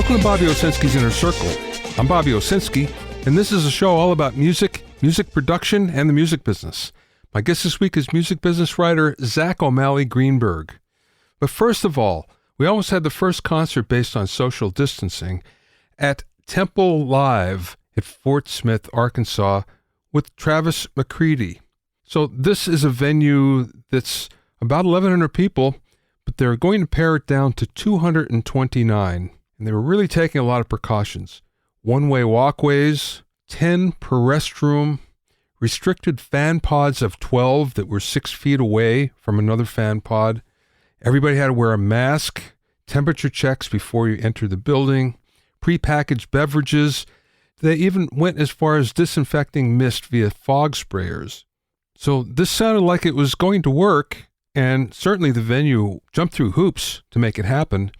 Welcome to Bobby Owsinski's Inner Circle. I'm Bobby Owsinski, and this is a show all about music, music production, and the music business. My guest this week is music business writer Zack O'Malley Greenburg. But first of all, we almost had the first concert based on social distancing at Temple Live at Fort Smith, Arkansas, with Travis McCready. So this is a venue that's about 1,100 people, but they're going to pare it down to 229. And they were really taking a lot of precautions. One-way walkways, 10 per restroom, restricted fan pods of 12 that were 6 feet away from another fan pod. Everybody had to wear a mask, temperature checks before you enter the building, prepackaged beverages. They even went as far as disinfecting mist via fog sprayers. So this sounded like it was going to work, and certainly the venue jumped through hoops to make it happen.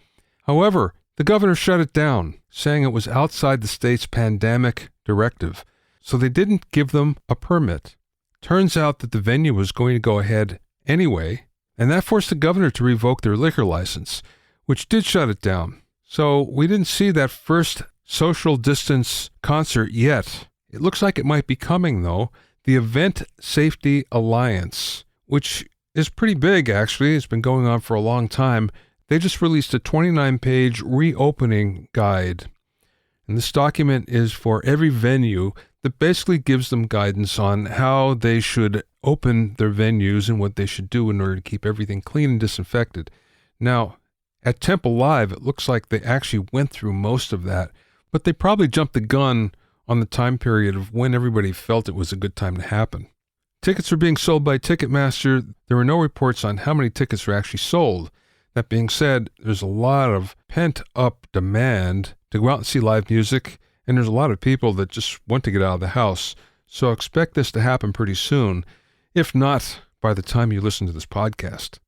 However, the governor shut it down, saying it was outside the state's pandemic directive, so they didn't give them a permit. Turns out that the venue was going to go ahead anyway, and that forced the governor to revoke their liquor license, which did shut it down. So we didn't see that first social distance concert yet. It looks like it might be coming, though. The Event Safety Alliance, which is pretty big, actually. It's been going on for a long time. They just released a 29-page reopening guide. And this document is for every venue that basically gives them guidance on how they should open their venues and what they should do in order to keep everything clean and disinfected. Now, at Temple Live, it looks like they actually went through most of that, but they probably jumped the gun on the time period of when everybody felt it was a good time to happen. Tickets are being sold by Ticketmaster. There were no reports on how many tickets were actually sold. That being said, there's a lot of pent-up demand to go out and see live music, and there's a lot of people that just want to get out of the house. So expect this to happen pretty soon, if not by the time you listen to this podcast.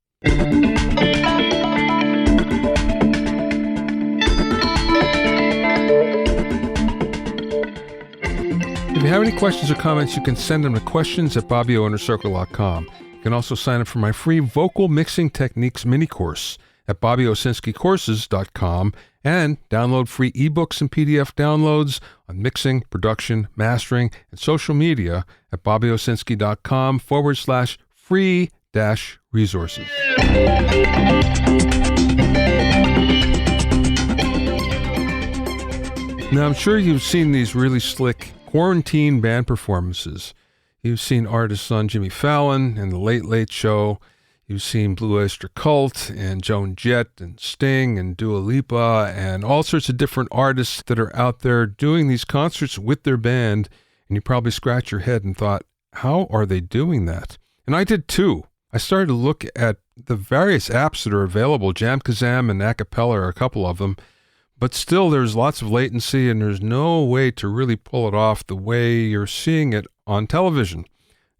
If you have any questions or comments, you can send them to questions@BobbyOInnerCircle.com. You can also sign up for my free vocal mixing techniques mini course at BobbyOwsinskiCourses.com and download free ebooks and PDF downloads on mixing, production, mastering, and social media at BobbyOwsinski.com/free-resources. Now, I'm sure you've seen these really slick quarantine band performances. You've seen artists on Jimmy Fallon and The Late Late Show. You've seen Blue Oyster Cult and Joan Jett and Sting and Dua Lipa and all sorts of different artists that are out there doing these concerts with their band. And you probably scratch your head and thought, how are they doing that? And I did too. I started to look at the various apps that are available. Jamkazam and Acapella are a couple of them. But still, there's lots of latency, and there's no way to really pull it off the way you're seeing it on television.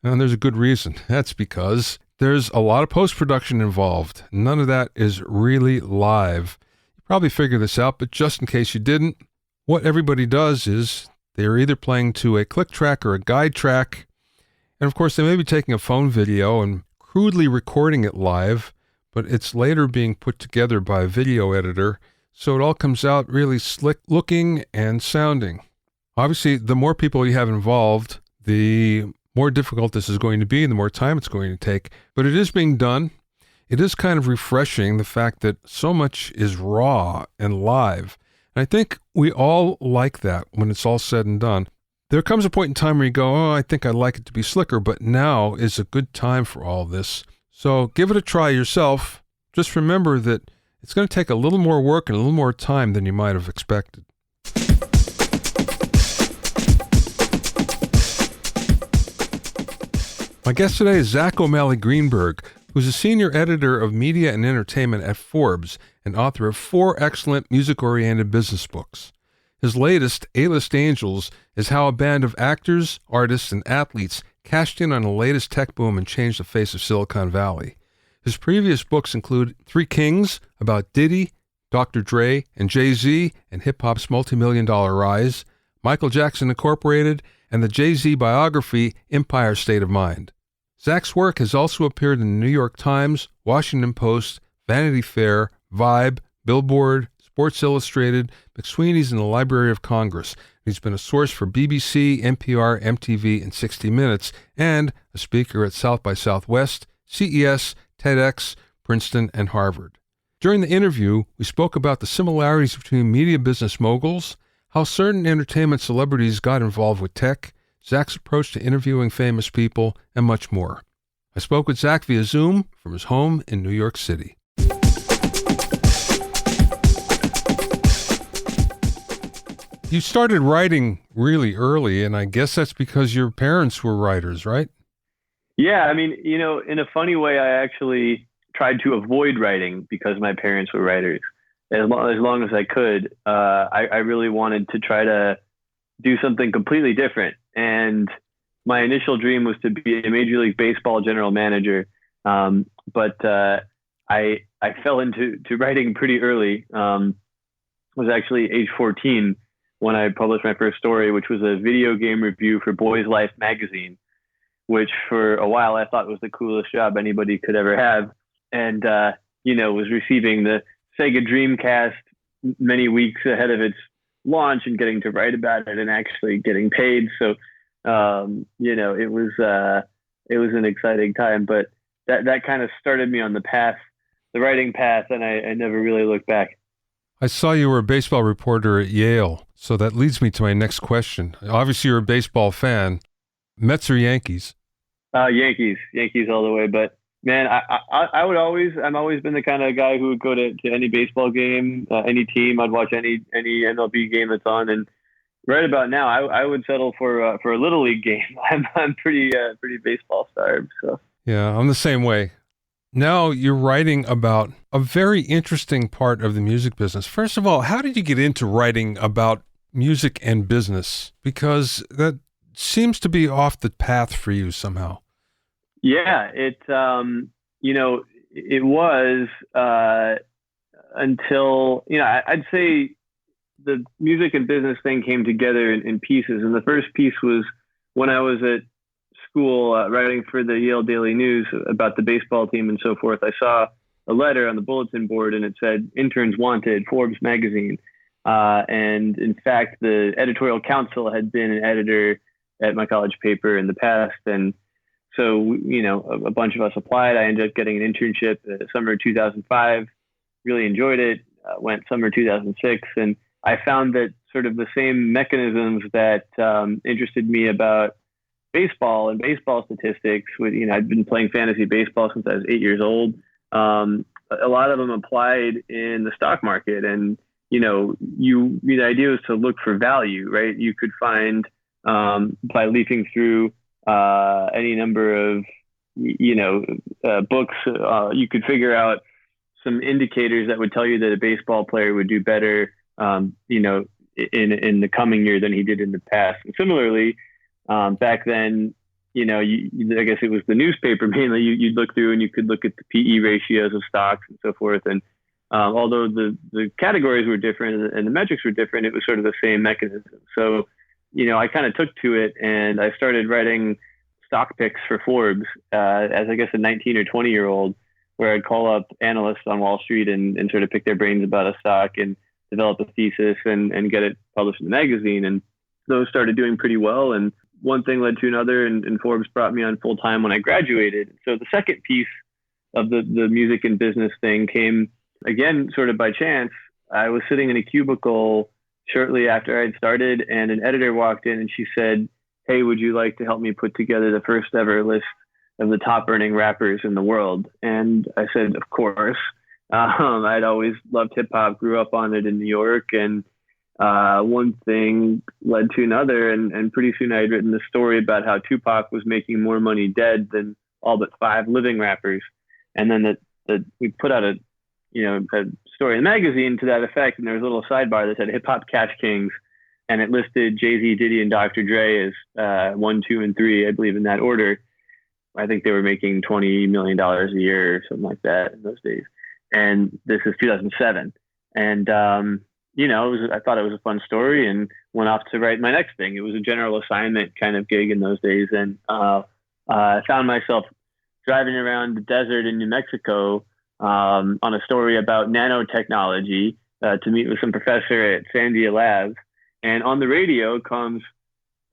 And there's a good reason. That's because there's a lot of post-production involved. None of that is really live. You probably figured this out, but just in case you didn't, what everybody does is they're either playing to a click track or a guide track. And of course, they may be taking a phone video and crudely recording it live, but it's later being put together by a video editor. So it all comes out really slick looking and sounding. Obviously, the more people you have involved, the more difficult this is going to be and the more time it's going to take. But it is being done. It is kind of refreshing, the fact that so much is raw and live. And I think we all like that when it's all said and done. There comes a point in time where you go, oh, I think I'd like it to be slicker, but now is a good time for all this. So give it a try yourself. Just remember that it's going to take a little more work and a little more time than you might have expected. My guest today is Zack O'Malley Greenburg, who's a senior editor of media and entertainment at Forbes and author of 4 excellent music-oriented business books. His latest, A-List Angels, is how a band of actors, artists, and athletes cashed in on the latest tech boom and changed the face of Silicon Valley. His previous books include Three Kings, about Diddy, Dr. Dre and Jay-Z, and hip-hop's multimillion-dollar rise, Michael Jackson Incorporated, and the Jay-Z biography, Empire State of Mind. Zack's work has also appeared in the New York Times, Washington Post, Vanity Fair, Vibe, Billboard, Sports Illustrated, McSweeney's, and the Library of Congress. He's been a source for BBC, NPR, MTV, and 60 Minutes, and a speaker at South by Southwest, CES, TEDx, Princeton, and Harvard. During the interview, we spoke about the similarities between media business moguls, how certain entertainment celebrities got involved with tech, Zack's approach to interviewing famous people, and much more. I spoke with Zack via Zoom from his home in New York City. You started writing really early, and I guess that's because your parents were writers, right? Yeah, I mean, in a funny way, I actually tried to avoid writing because my parents were writers. As long as I could, I really wanted to try to do something completely different. And my initial dream was to be a Major League Baseball general manager. But I fell into writing pretty early. Was actually age 14 when I published my first story, which was a video game review for Boys Life magazine, which for a while I thought was the coolest job anybody could ever have. And, was receiving the Sega Dreamcast many weeks ahead of its launch and getting to write about it and actually getting paid. So, it was an exciting time, but that kind of started me on the writing path, and I never really looked back. I saw you were a baseball reporter at Yale, so that leads me to my next question. Obviously, you're a baseball fan. Mets or Yankees? Yankees all the way, but man, I've always been the kind of guy who would go to any baseball game, any team. I'd watch any MLB game that's on, and right about now, I would settle for a little league game. I'm pretty baseball starved. So yeah, I'm the same way. Now you're writing about a very interesting part of the music business. First of all, how did you get into writing about music and business? Because that seems to be off the path for you somehow. Yeah, it was until, I'd say the music and business thing came together in pieces. And the first piece was when I was at school writing for the Yale Daily News about the baseball team and so forth. I saw a letter on the bulletin board and it said, "Interns Wanted, Forbes magazine." And in fact, the editorial council had been an editor at my college paper in the past. And so, a bunch of us applied. I ended up getting an internship summer 2005, really enjoyed it, went summer 2006. And I found that sort of the same mechanisms that interested me about baseball and baseball statistics I'd been playing fantasy baseball since I was 8 years old. A lot of them applied in the stock market. And, the idea was to look for value, right? You could find, by leafing through any number of, books, you could figure out some indicators that would tell you that a baseball player would do better, in the coming year than he did in the past. And similarly, back then, I guess it was the newspaper mainly. You'd look through and you could look at the PE ratios of stocks and so forth. And although the categories were different and the metrics were different, it was sort of the same mechanism. So, I kind of took to it and I started writing stock picks for Forbes as I guess a 19 or 20-year-old, where I'd call up analysts on Wall Street and sort of pick their brains about a stock and develop a thesis and get it published in the magazine. And those started doing pretty well. And one thing led to another, and Forbes brought me on full time when I graduated. So the second piece of the music and business thing came, again, sort of by chance. I was sitting in a cubicle shortly after I'd started, and an editor walked in and she said, "Hey, would you like to help me put together the first ever list of the top earning rappers in the world?" And I said, of course. I'd always loved hip hop, grew up on it in New York, and one thing led to another. And pretty soon I had written this story about how Tupac was making more money dead than all but 5 living rappers. And then we put out a story in the magazine to that effect. And there was a little sidebar that said hip hop cash kings. And it listed Jay-Z, Diddy, and Dr. Dre as 1, 2, and 3, I believe in that order. I think they were making $20 million a year or something like that in those days. And this is 2007. And, I thought it was a fun story and went off to write my next thing. It was a general assignment kind of gig in those days. And I found myself driving around the desert in New Mexico on a story about nanotechnology. to meet with some professor at Sandia Labs. And on the radio comes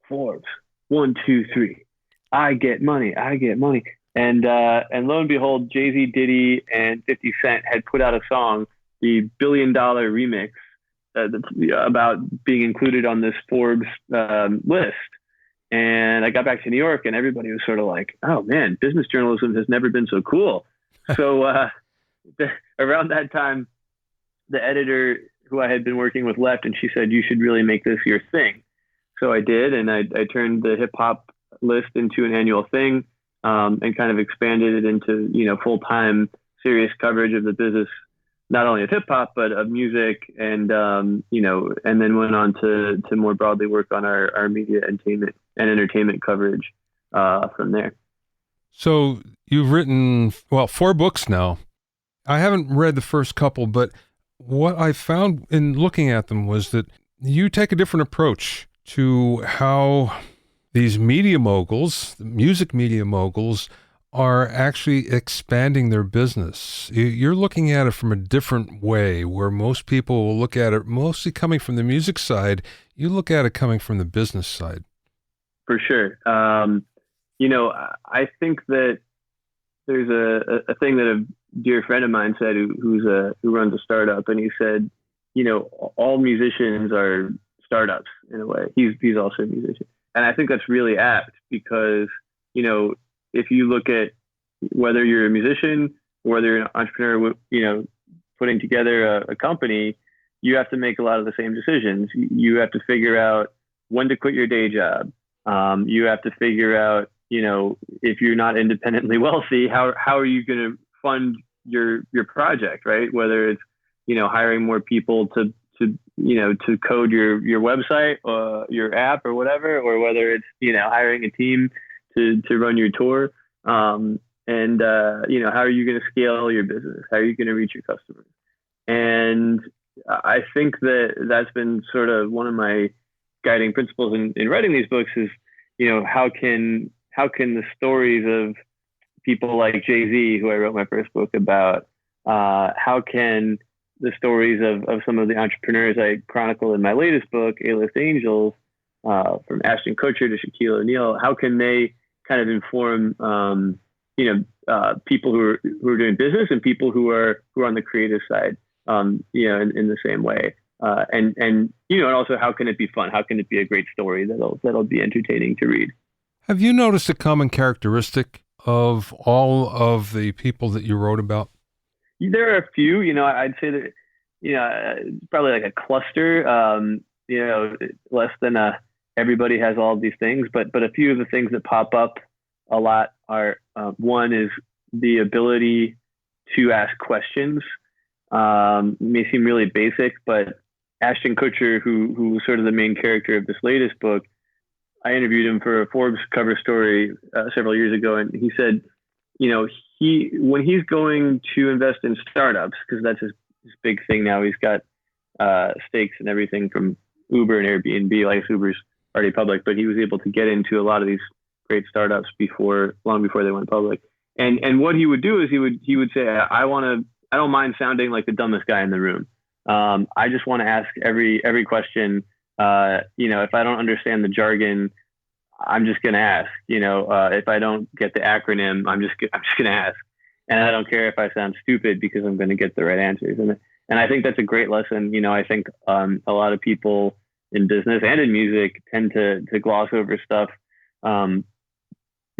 Forbes, 1, 2, 3. I get money. And lo and behold, Jay-Z, Diddy, and 50 Cent had put out a song, the $1 Billion remix, about being included on this Forbes list. And I got back to New York, and everybody was sort of like, "Oh man, business journalism has never been so cool." So around that time, the editor who I had been working with left, and she said, "You should really make this your thing." So I did, and I turned the hip hop list into an annual thing, and kind of expanded it into, full-time serious coverage of the business, not only of hip hop, but of music, and, and then went on to more broadly work on our media entertainment coverage from there. So you've written, 4 books now. I haven't read the first couple, but what I found in looking at them was that you take a different approach to how these media moguls, the music media moguls, are actually expanding their business. You're looking at it from a different way, where most people will look at it mostly coming from the music side. You look at it coming from the business side. For sure. I think that there's a thing that a dear friend of mine said, who runs a startup, and he said, all musicians are startups in a way. He's also a musician. And I think that's really apt because, if you look at whether you're a musician or whether you're an entrepreneur, putting together a company, you have to make a lot of the same decisions. You have to figure out when to quit your day job. You have to figure out, if you're not independently wealthy, how are you going to fund your project, right? Whether it's, hiring more people to code your website or your app or whatever, or whether it's, hiring a team to run your tour. How are you going to scale your business? How are you going to reach your customers? And I think that's been sort of one of my guiding principles in writing these books is, how can the stories of people like Jay-Z, who I wrote my first book about, how can the stories of some of the entrepreneurs I chronicle in my latest book, A-List Angels, from Ashton Kutcher to Shaquille O'Neal, how can they kind of inform, people who are doing business and people who are on the creative side, in the same way. And also how can it be fun? How can it be a great story that'll be entertaining to read? Have you noticed a common characteristic of all of the people that you wrote about? There are a few, I'd say that, probably like a cluster, less than everybody has all of these things, but a few of the things that pop up a lot are, one is the ability to ask questions. May seem really basic, but Ashton Kutcher, who was sort of the main character of this latest book, I interviewed him for a Forbes cover story several years ago, and he said, when he's going to invest in startups, because that's his big thing now, he's got stakes in everything from Uber and Airbnb. Like Uber's already public, but he was able to get into a lot of these great startups long before they went public. And what he would do is he would say, I don't mind sounding like the dumbest guy in the room. I just want to ask every question. If I don't understand the jargon, I'm just going to ask. If I don't get the acronym, I'm just going to ask. And I don't care if I sound stupid because I'm going to get the right answers. And I think that's a great lesson. I think a lot of people in business and in music tend to gloss over stuff. A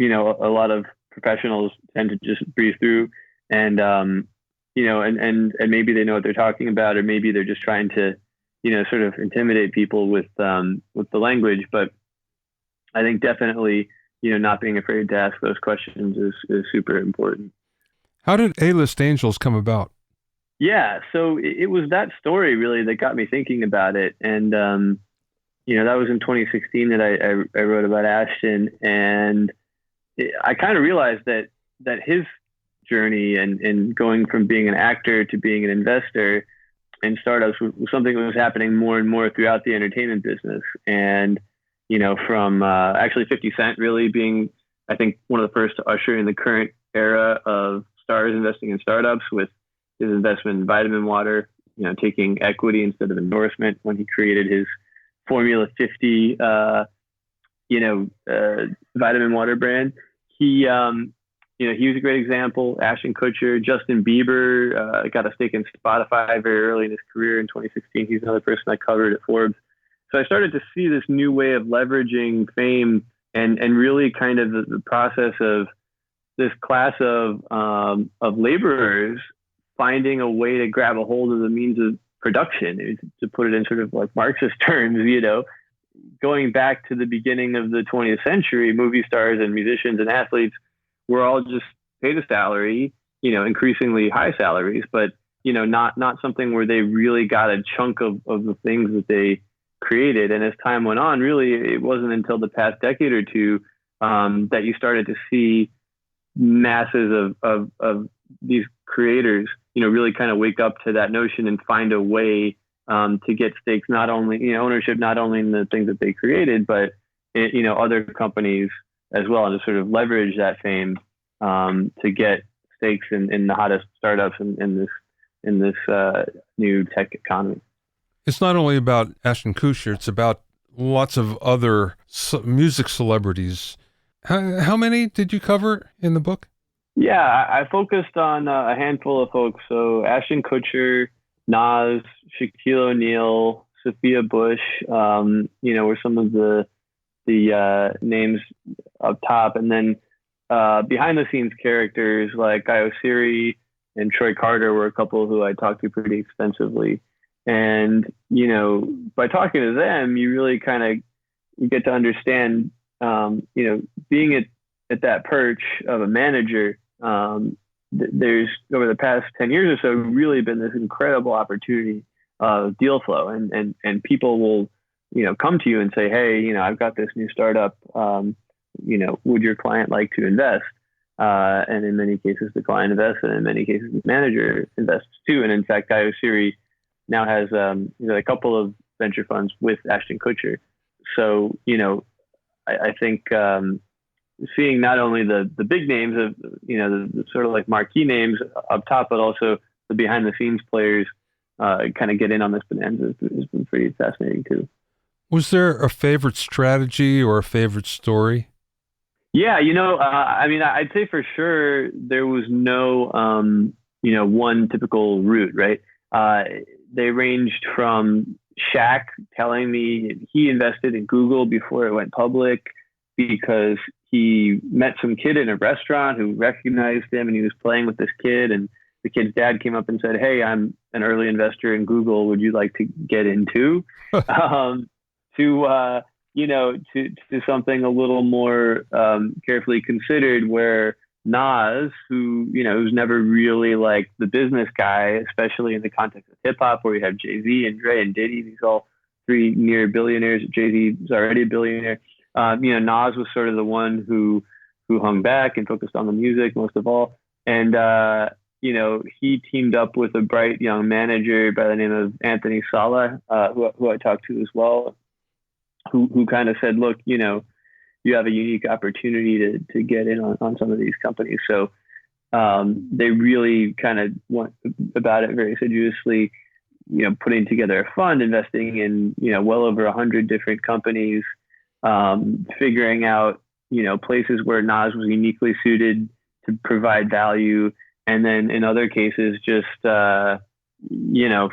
lot of professionals tend to just breeze through, and and maybe they know what they're talking about, or maybe they're just trying to, sort of intimidate people with the language. But I think definitely, not being afraid to ask those questions is super important. How did A-List Angels come about? Yeah, so it was that story really that got me thinking about it. And, that was in 2016 that I wrote about Ashton. And I kind of realized that his journey and going from being an actor to being an investor in startups was something that was happening more and more throughout the entertainment business. And, from actually 50 Cent really being, I think, one of the first to usher in the current era of stars investing in startups with his investment in Vitamin Water, taking equity instead of endorsement when he created his Formula 50, vitamin water brand. He was a great example. Ashton Kutcher, Justin Bieber got a stake in Spotify very early in his career in 2016. He's another person I covered at Forbes. So I started to see this new way of leveraging fame and really kind of the process of this class of laborers finding a way to grab a hold of the means of production, to put it in sort of like Marxist terms, going back to the beginning of the 20th century, movie stars and musicians and athletes were all just paid a salary, increasingly high salaries, but, not something where they really got a chunk of the things that they created. And as time went on, really, it wasn't until the past decade or two that you started to see masses of these creators, really kind of wake up to that notion and find a way to get stakes, not only, ownership, not only in the things that they created, but, other companies as well, and to sort of leverage that fame to get stakes in the hottest startups in this new tech economy. It's not only about Ashton Kutcher, it's about lots of other music celebrities. How many did you cover in the book? Yeah, I focused on a handful of folks. So Ashton Kutcher, Nas, Shaquille O'Neal, Sophia Bush, were some of the names up top. And then behind the scenes characters like Owsinski and Troy Carter were a couple who I talked to pretty extensively. And, by talking to them, you really kind of get to understand, being at that perch of a manager, there's over the past 10 years or so really been this incredible opportunity of deal flow, and people will, come to you and say, hey, I've got this new startup, would your client like to invest? And in many cases, the client invests, and in many cases, the manager invests too. And in fact, Owsinski now has a couple of venture funds with Ashton Kutcher. So, I think seeing not only the big names of, the sort of like marquee names up top, but also the behind the scenes players kind of get in on this bonanza has been pretty fascinating too. Was there a favorite strategy or a favorite story? Yeah, I'd say for sure there was no, one typical route, right? They ranged from Shaq telling me he invested in Google before it went public because he met some kid in a restaurant who recognized him and he was playing with this kid, and the kid's dad came up and said, hey, I'm an early investor in Google. Would you like to get in too? To something a little more carefully considered, where Nas, who's never really like the business guy, especially in the context of hip hop, where you have Jay-Z and Dre and Diddy, these all three near billionaires. Jay-Z is already a billionaire. Nas was sort of the one who hung back and focused on the music most of all. And, he teamed up with a bright young manager by the name of Anthony Sala, who I talked to as well, who kind of said, look, you have a unique opportunity to get in on some of these companies. So they really kind of went about it very assiduously, putting together a fund, investing in, well over 100 different companies, figuring out, places where Nas was uniquely suited to provide value. And then in other cases, just,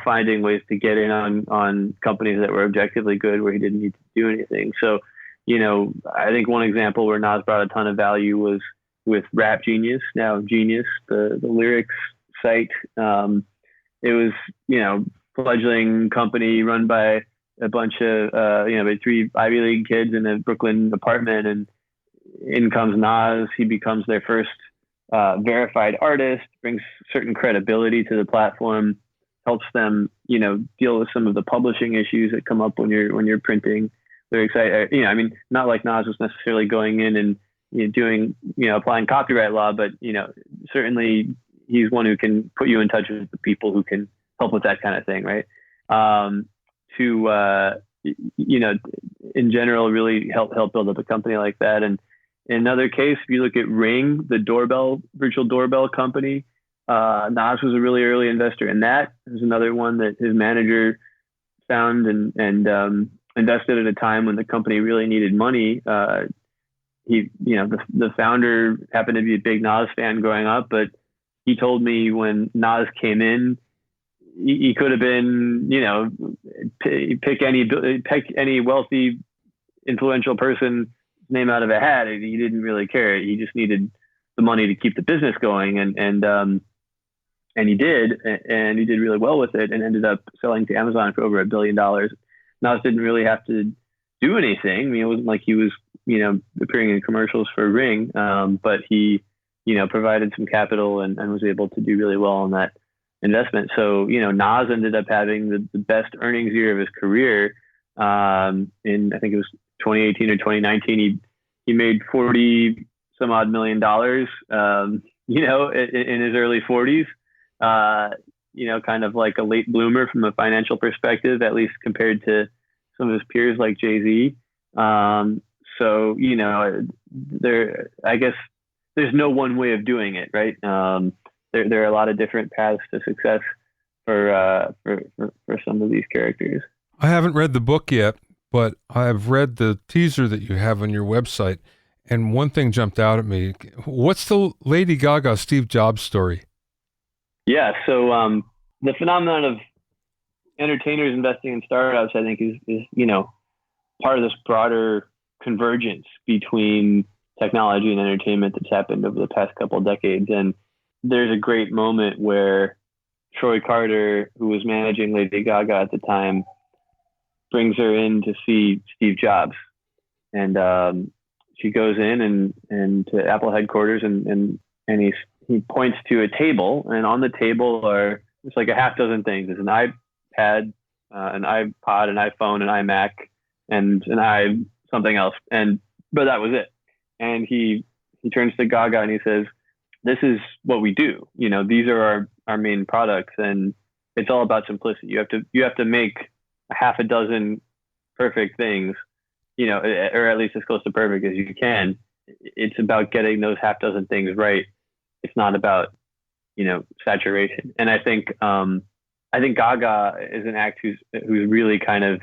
finding ways to get in on companies that were objectively good where he didn't need to do anything. So, I think one example where Nas brought a ton of value was with Rap Genius, now Genius, the lyrics site. It was, fledgling company run by a bunch of, three Ivy League kids in a Brooklyn apartment, and in comes Nas. He becomes their first verified artist, brings certain credibility to the platform, helps them, deal with some of the publishing issues that come up when you're printing lyrics. Not like Nas was necessarily going in and doing, applying copyright law, but certainly he's one who can put you in touch with the people who can help with that kind of thing, right? In general, really help build up a company like that. And in another case, if you look at Ring, the virtual doorbell company, Nas was a really early investor in that. There's another one that his manager found and invested at a time when the company really needed money. The founder happened to be a big Nas fan growing up, but he told me when Nas came in, he could have been, pick any wealthy, influential person's name out of a hat. He didn't really care. He just needed the money to keep the business going, and he did, and he did really well with it, and ended up selling to Amazon for over $1 billion. Nas didn't really have to do anything. I mean, it wasn't like he was, appearing in commercials for Ring, but he, provided some capital and was able to do really well on that investment. So, Nas ended up having the best earnings year of his career. In, I think it was 2018 or 2019, he made 40 some odd $1 million, in his early 40s. Kind of like a late bloomer from a financial perspective, at least compared to some of his peers like Jay-Z. I guess there's no one way of doing it, right? There are a lot of different paths to success for some of these characters. I haven't read the book yet, but I've read the teaser that you have on your website, and one thing jumped out at me. What's the Lady Gaga Steve Jobs story? Yeah, so the phenomenon of entertainers investing in startups, I think, is part of this broader convergence between technology and entertainment that's happened over the past couple of decades. And there's a great moment where Troy Carter, who was managing Lady Gaga at the time, brings her in to see Steve Jobs. And she goes in and to Apple headquarters, and he points to a table, and on the table are just like a half dozen things. There's an iPad, an iPod, an iPhone, an iMac, and something else. But that was it. And he turns to Gaga and he says, "This is what we do. These are our main products, and it's all about simplicity. You have to make a half a dozen perfect things, or at least as close to perfect as you can. It's about getting those half dozen things right. It's not about, saturation." And I think Gaga is an act who's really kind of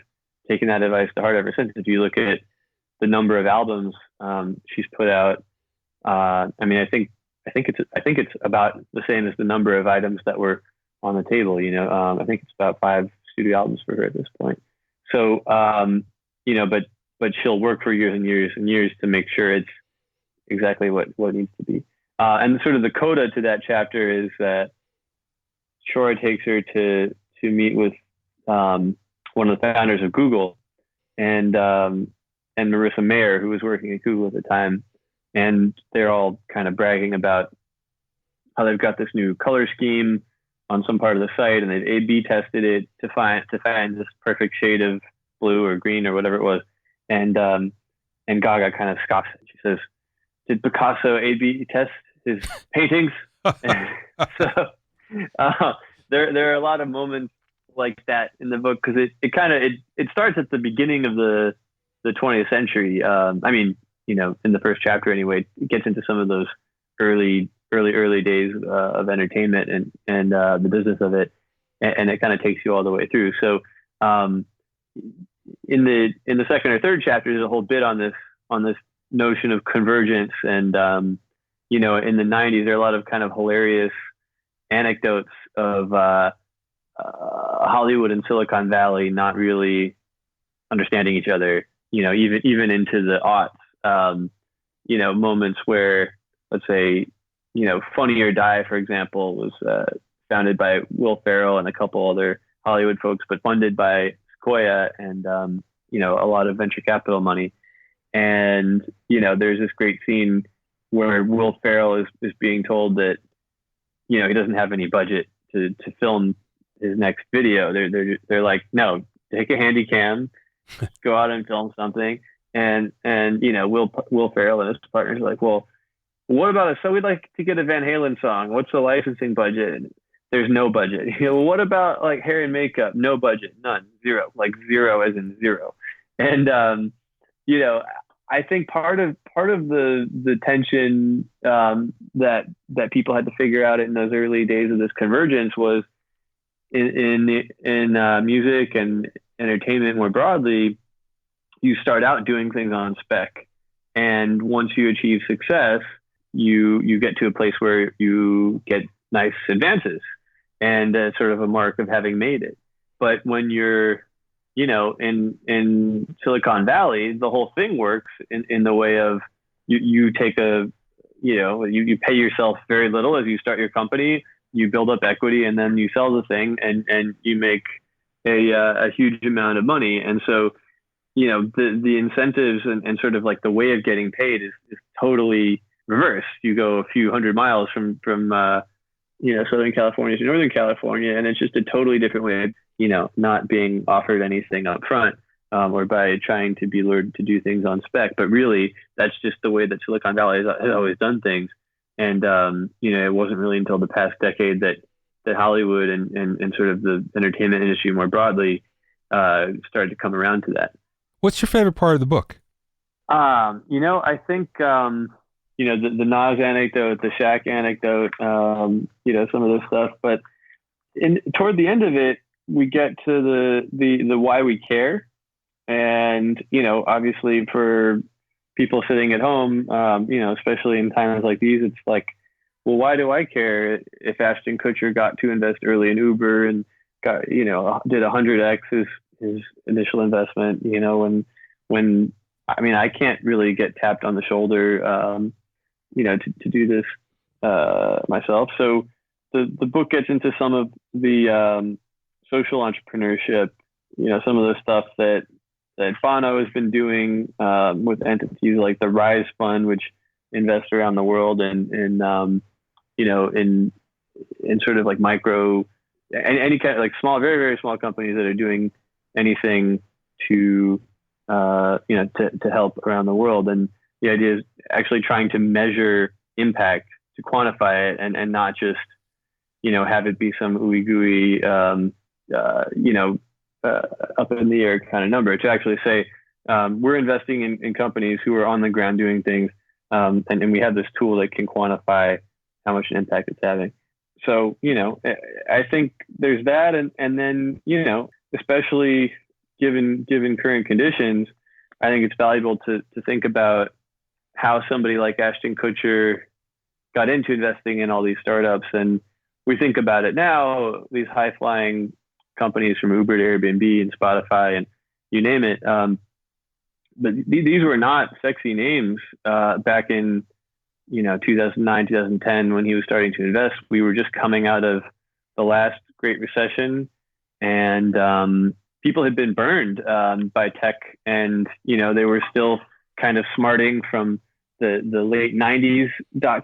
taken that advice to heart ever since. If you look at the number of albums she's put out, I think it's about the same as the number of items that were on the table. I think it's about 5 studio albums for her at this point. So, but she'll work for years and years and years to make sure it's exactly what needs to be. And sort of the coda to that chapter is that Troy takes her to meet with one of the founders of Google, and Marissa Mayer, who was working at Google at the time, and they're all kind of bragging about how they've got this new color scheme on some part of the site, and they've A/B tested it to find this perfect shade of blue or green or whatever it was, and Gaga kind of scoffs it. She says, "Did Picasso A/B test his paintings?" So there are a lot of moments like that in the book, because it starts at the beginning of the 20th century. In the first chapter anyway, it gets into some of those early days of entertainment and the business of it, and it kind of takes you all the way through. So in the second or third chapter, there's a whole bit on this notion of convergence, and in the 90s, there are a lot of kind of hilarious anecdotes of Hollywood and Silicon Valley not really understanding each other, even into the aughts, moments where, let's say, Funny or Die, for example, was founded by Will Ferrell and a couple other Hollywood folks, but funded by Sequoia and, a lot of venture capital money. And, there's this great scene where Will Ferrell is being told that, he doesn't have any budget to film his next video. They're like, "No, take a handy cam, go out and film something." And Will Ferrell and his partners are like, "Well, what about so we'd like to get a Van Halen song. What's the licensing budget?" And there's no budget. Well, what about like hair and makeup? No budget, none, zero, like zero as in zero. And I think part of the tension that people had to figure out in those early days of this convergence was in music and entertainment more broadly. You start out doing things on spec, and once you achieve success, you get to a place where you get nice advances and sort of a mark of having made it. But when you're in Silicon Valley, the whole thing works in the way of you take you pay yourself very little as you start your company, you build up equity, and then you sell the thing, and you make a huge amount of money. And so, the incentives and sort of like the way of getting paid is totally reversed. You go a few hundred miles from Southern California to Northern California, and it's just a totally different way of, not being offered anything up front, or by trying to be lured to do things on spec. But really, that's just the way that Silicon Valley has always done things. And, it wasn't really until the past decade that Hollywood and sort of the entertainment industry more broadly started to come around to that. What's your favorite part of the book? I think, the Nas anecdote, the Shaq anecdote, some of this stuff. But toward the end of it, we get to the why we care. And, obviously for people sitting at home, especially in times like these, it's like, well, why do I care if Ashton Kutcher got to invest early in Uber and got, did 100x his initial investment, when I can't really get tapped on the shoulder, to do this myself. So the book gets into some of the social entrepreneurship, some of the stuff that Bono has been doing with entities like the Rise Fund, which invests around the world in sort of like micro and any kind of like small, very, very small companies that are doing anything to help around the world. And the idea is actually trying to measure impact, to quantify it, and not just, have it be some ooey gooey, up in the air kind of number. To actually say, we're investing in companies who are on the ground doing things, and we have this tool that can quantify how much an impact it's having. So, I think there's that. And then, especially given current conditions, I think it's valuable to think about how somebody like Ashton Kutcher got into investing in all these startups. And we think about it now, these high flying companies from Uber to Airbnb and Spotify and you name it. But these were not sexy names back in 2009, 2010, when he was starting to invest. We were just coming out of the last Great Recession, and people had been burned by tech, and they were still kind of smarting from the late 90s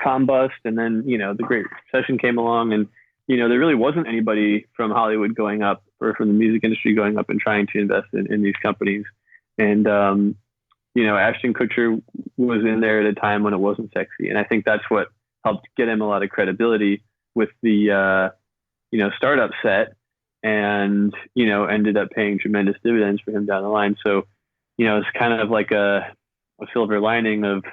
.com bust, and then the Great Recession came along, and there really wasn't anybody from Hollywood going up or from the music industry going up and trying to invest in these companies. And Ashton Kutcher was in there at a time when it wasn't sexy, and I think that's what helped get him a lot of credibility with the startup set, and ended up paying tremendous dividends for him down the line. So it's kind of like a silver lining of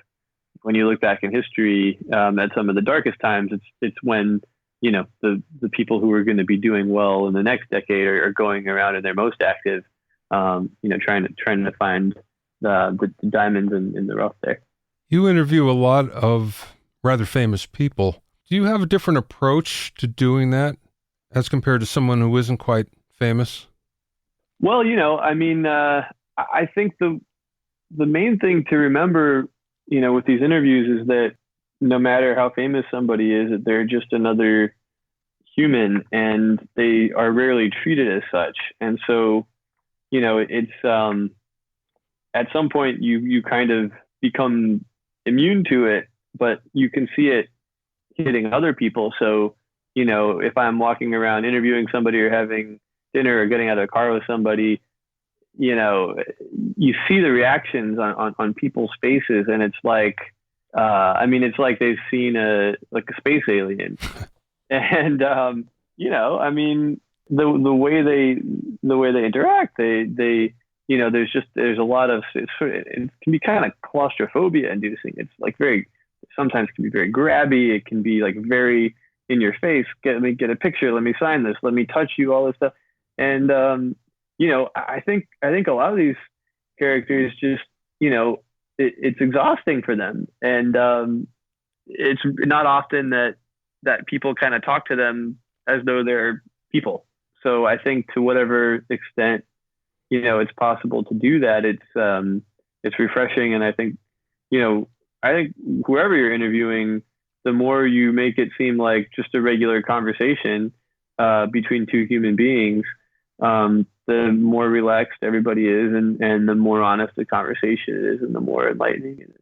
when you look back in history at some of the darkest times. It's when the people who are going to be doing well in the next decade are going around and they're most active, trying to find the diamonds in the rough there. You interview a lot of rather famous people. Do you have a different approach to doing that as compared to someone who isn't quite famous? Well, I think the main thing to remember, with these interviews is that no matter how famous somebody is, that they're just another human, and they are rarely treated as such. And so, it's at some point you kind of become immune to it, but you can see it hitting other people. So, if I'm walking around interviewing somebody or having dinner or getting out of a car with somebody, you see the reactions on people's faces, and it's like, it's like they've seen a space alien. And, the way they interact, they there's a lot of, it can be kind of claustrophobia inducing. It's like sometimes can be very grabby. It can be like very in your face. Let me get a picture. Let me sign this. Let me touch you, all this stuff. And, I think a lot of these characters just, it's exhausting for them. And, it's not often that people kind of talk to them as though they're people. So I think to whatever extent, it's possible to do that, it's refreshing. And I think whoever you're interviewing, the more you make it seem like just a regular conversation between two human beings, the more relaxed everybody is, and the more honest the conversation is, and the more enlightening it is.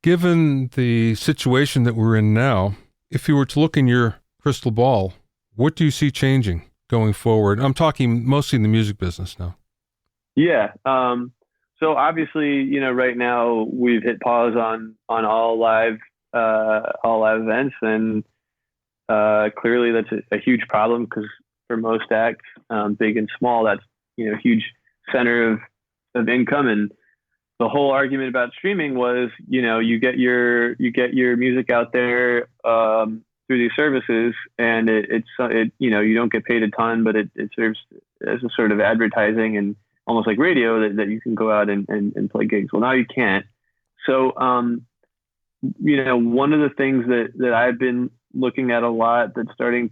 Given the situation that we're in now, if you were to look in your crystal ball, what do you see changing going forward? I'm talking mostly in the music business now. Yeah. So obviously, right now we've hit pause on all live events, and clearly that's a huge problem, because for most acts, big and small, that's a huge center of income. And the whole argument about streaming was, you get your music out there through these services, and it's you don't get paid a ton, but it serves as a sort of advertising, and almost like radio, that you can go out and play gigs. Well, now you can't. So, one of the things that I've been looking at a lot that's starting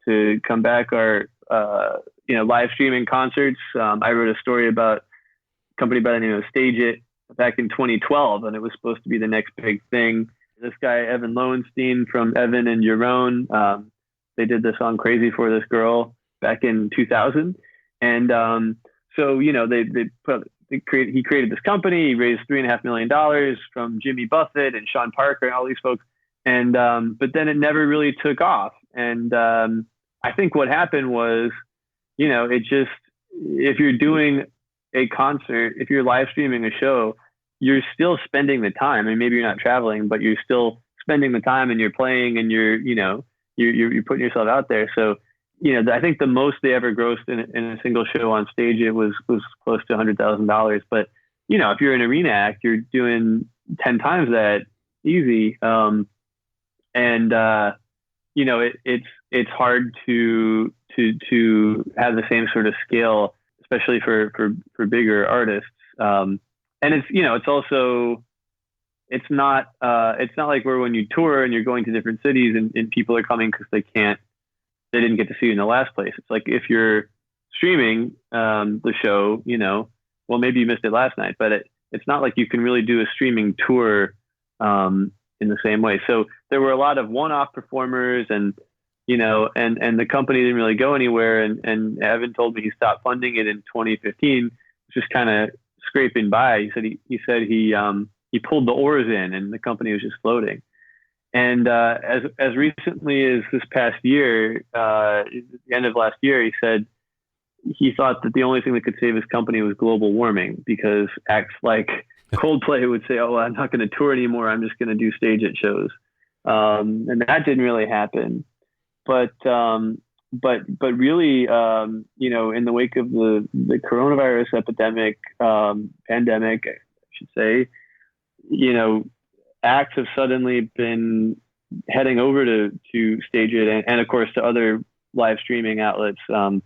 to come back are, live streaming concerts. I wrote a story about a company by the name of Stage It back in 2012, and it was supposed to be the next big thing. This guy, Evan Lowenstein from Evan and Your Own, they did the song Crazy for This Girl back in 2000. And so, he created this company. He raised $3.5 million from Jimmy Buffett and Sean Parker and all these folks. And but then it never really took off. And I think what happened was, if you're doing a concert, if you're live streaming a show, you're still spending the time. I mean, maybe you're not traveling, but you're still spending the time, and you're playing, and you're putting yourself out there. So, I think the most they ever grossed in a single show on stage, it was close to $100,000. But, if you're an arena act, you're doing 10 times that easy. It's hard to have the same sort of scale, especially for bigger artists. And it's also, it's not like where when you tour and you're going to different cities and people are coming because they didn't get to see you in the last place. It's like if you're streaming the show, well, maybe you missed it last night, but it's not like you can really do a streaming tour in the same way. So there were a lot of one-off performers, and the company didn't really go anywhere. And Evan told me he stopped funding it in 2015, just kind of scraping by. He said he pulled the oars in, and the company was just floating. And as recently as this past year, at the end of last year, he said he thought that the only thing that could save his company was global warming, because acts like Coldplay would say, "Oh, I'm not going to tour anymore. I'm just going to do Stage It shows," and that didn't really happen. But really, in the wake of the coronavirus epidemic, pandemic, I should say, acts have suddenly been heading over to Stage It, and of course to other live streaming outlets, or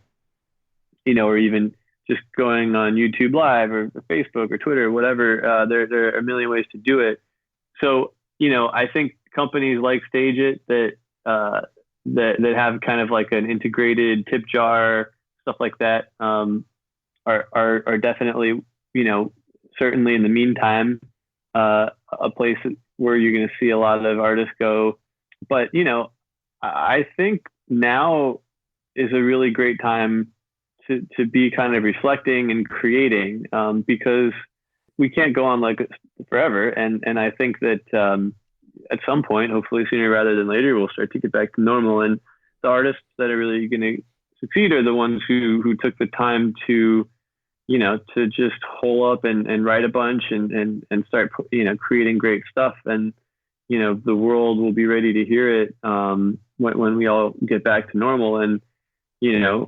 even just going on YouTube Live or Facebook or Twitter or whatever. There are a million ways to do it. So, I think companies like Stage It that have kind of like an integrated tip jar, stuff like that, are definitely, certainly in the meantime, a place where you're going to see a lot of artists go. But, I think now is a really great time to be kind of reflecting and creating, because we can't go on like forever. And I think that at some point, hopefully sooner rather than later, we'll start to get back to normal. And the artists that are really going to succeed are the ones who took the time to just hole up and write a bunch and start, creating great stuff. And, the world will be ready to hear it when we all get back to normal. And,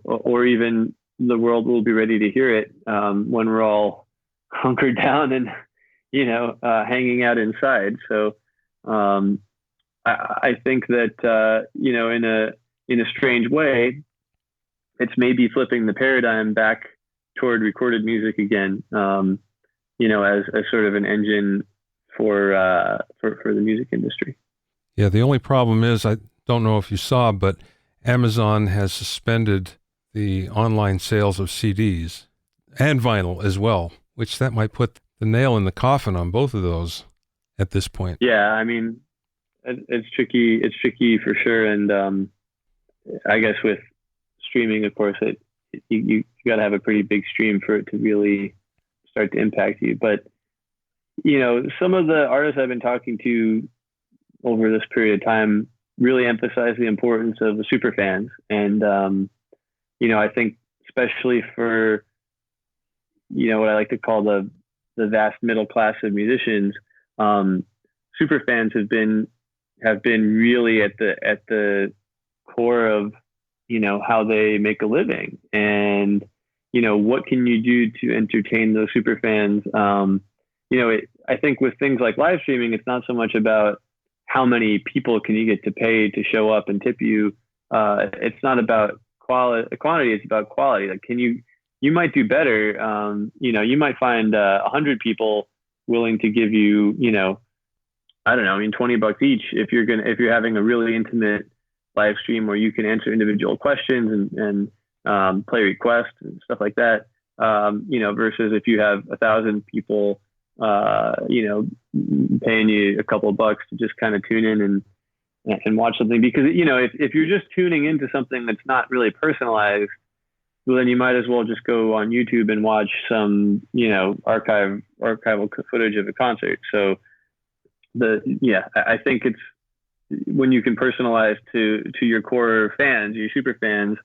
or even the world will be ready to hear it when we're all hunkered down and, hanging out inside. So I think that, in a strange way, it's maybe flipping the paradigm back toward recorded music again, as sort of an engine for the music industry. Yeah, the only problem is, I don't know if you saw, but Amazon has suspended the online sales of CDs and vinyl as well, which that might put the nail in the coffin on both of those at this point. Yeah, I mean, it's tricky. It's tricky for sure. And I guess with streaming, of course, you got to have a pretty big stream for it to really start to impact you. But, some of the artists I've been talking to over this period of time really emphasize the importance of the super fans. And, I think especially for, what I like to call the vast middle class of musicians, super fans have been really at the core of, how they make a living. And, what can you do to entertain those super fans? I think with things like live streaming, it's not so much about how many people can you get to pay to show up and tip you. It's not about quantity, it's about quality. Like, you might do better. You might find 100 people willing to give you, I don't know, $20 each if you're having a really intimate live stream where you can answer individual questions and play requests and stuff like that. Versus if you have 1,000 people, paying you a couple of bucks to just kind of tune in and watch something. Because, if you're just tuning into something that's not really personalized, well, then you might as well just go on YouTube and watch some, archival footage of a concert. So I think it's when you can personalize to your core fans, your super fans,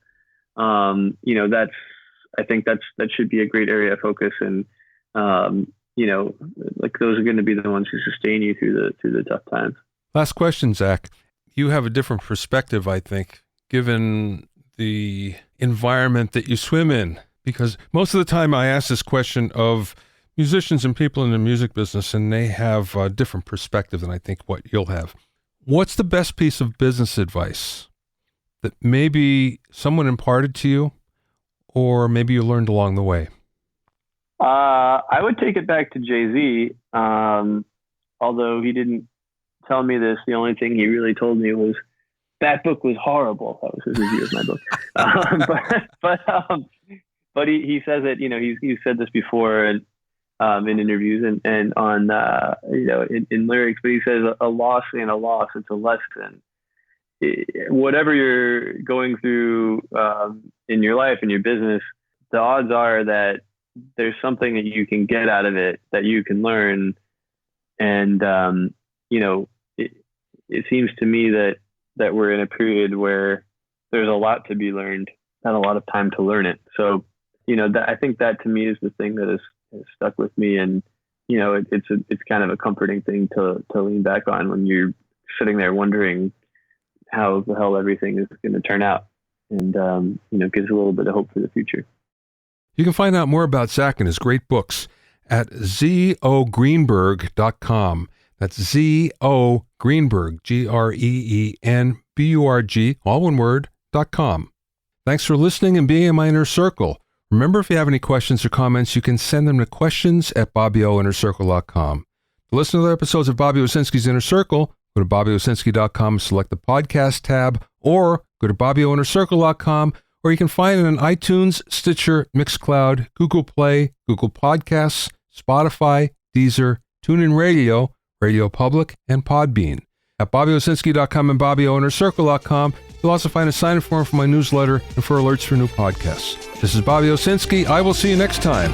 I think that should be a great area of focus. And, those are going to be the ones who sustain you through the tough times. Last question, Zach. You have a different perspective, I think, given the environment that you swim in, because most of the time I ask this question of musicians and people in the music business, and they have a different perspective than I think what you'll have. What's the best piece of business advice that maybe someone imparted to you, or maybe you learned along the way? I would take it back to Jay-Z. Although he didn't tell me this, the only thing he really told me was that book was horrible. That was his review of my book. But he says it, he's said this before and in interviews and on, in lyrics, but he says a loss ain't a loss, it's a lesson. Whatever you're going through in your life, in your business, the odds are that there's something that you can get out of it, that you can learn. And, it seems to me that we're in a period where there's a lot to be learned, not a lot of time to learn it. So, I think that to me is the thing that has stuck with me. And, it's kind of a comforting thing to lean back on when you're sitting there wondering how the hell everything is going to turn out, and, gives a little bit of hope for the future. You can find out more about Zack and his great books at zogreenburg.com. That's Z-O Greenburg, Greenburg, all one word, .com. Thanks for listening and being in my inner circle. Remember, if you have any questions or comments, you can send them to questions@bobbyoinnercircle.com. To listen to other episodes of Bobby Owsinski's Inner Circle, go to bobbyowsinski.com, select the podcast tab, or go to bobbyoinnercircle.com, or you can find it on iTunes, Stitcher, Mixcloud, Google Play, Google Podcasts, Spotify, Deezer, TuneIn Radio, Radio Public, and Podbean. At bobbyowsinski.com and bobbyoinnercircle.com, you'll also find a sign-up form for my newsletter and for alerts for new podcasts. This is Bobby Owsinski. I will see you next time.